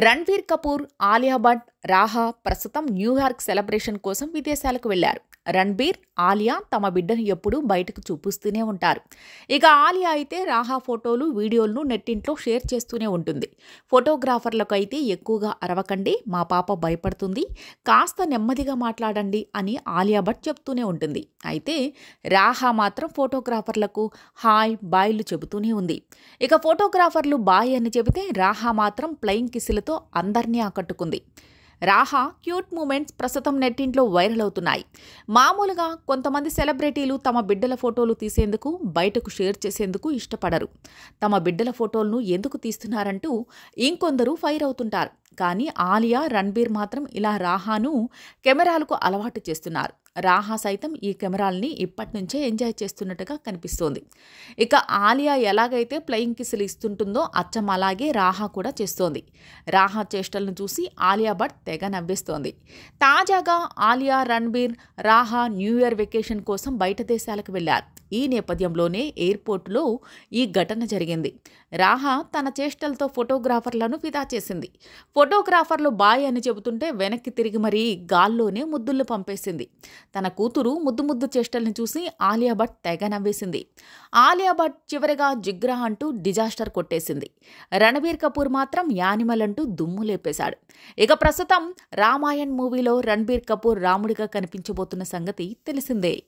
రణ్వీర్ కపూర్, ఆలియా భట్, రాహా ప్రస్తుతం New York celebration కోసం విదేశాలకు వెళ్లారు. రణ్బీర్, ఆలియా తమ బిడ్డను ఎప్పుడూ బయటకు చూపిస్తూనే ఉంటారు. ఇక ఆలియా అయితే రాహా ఫోటోలు, వీడియోలను నెట్టింట్లో షేర్ చేస్తూనే ఉంటుంది. ఫోటోగ్రాఫర్లకు అయితే ఎక్కువగా అరవకండి, మా పాప భయపడుతుంది, కాస్త నెమ్మదిగా మాట్లాడండి అని ఆలియా భట్ చెప్తూనే ఉంటుంది. అయితే రాహా మాత్రం ఫోటోగ్రాఫర్లకు హాయ్, బాయ్లు చెబుతూనే ఉంది. ఇక ఫోటోగ్రాఫర్లు బాయ్ అని చెబితే రాహా మాత్రం ఫ్లయింగ్ కిస్సులతో అందరినీ ఆకట్టుకుంది. రాహా క్యూట్ మూమెంట్స్ ప్రస్తుతం నెట్టింట్లో వైరల్ అవుతున్నాయి. మామూలుగా కొంతమంది సెలబ్రిటీలు తమ బిడ్డల ఫోటోలు తీసేందుకు, బయటకు షేర్ చేసేందుకు ఇష్టపడరు. తమ బిడ్డల ఫోటోలను ఎందుకు తీస్తున్నారంటూ ఇంకొందరు ఫైర్ అవుతుంటారు. కానీ ఆలియా, రణ్బీర్ మాత్రం ఇలా రాహాను కెమెరాలకు అలవాటు చేస్తున్నారు. రాహా సైతం ఈ కెమెరాల్ని ఇప్పటి నుంచే ఎంజాయ్ చేస్తున్నట్టుగా కనిపిస్తోంది. ఇక ఆలియా ఎలాగైతే ఫ్లయింగ్ కిస్సులు ఇస్తుంటుందో అచ్చం అలాగే రాహా కూడా చేస్తోంది. రాహా చేష్టలను చూసి ఆలియా భట్ తెగ నవ్వేస్తోంది. తాజాగా Alia, Ranbir, రాహా new year vacation కోసం బయట దేశాలకు వెళ్లారు. ఈ నేపథ్యంలోనే ఎయిర్పోర్టులో ఈ ఘటన జరిగింది. రాహా తన చేష్టలతో ఫోటోగ్రాఫర్లను ఫిదా చేసింది. ఫోటోగ్రాఫర్లు బాయ్ అని చెబుతుంటే వెనక్కి తిరిగి మరీ గాల్లోనే ముద్దులు పంపేసింది. తన కూతురు ముద్దు చేష్టల్ని చూసి ఆలియా భట్ తెగ నవ్వేసింది. ఆలియా భట్ చివరిగా జిగ్రా అంటూ డిజాస్టర్ కొట్టేసింది. రణబీర్ కపూర్ మాత్రం యానిమల్ అంటూ దుమ్ము లేపేశాడు. ఇక ప్రస్తుతం రామాయణ్ మూవీలో రణబీర్ కపూర్ రాముడిగా కనిపించబోతున్న సంగతి తెలిసిందే.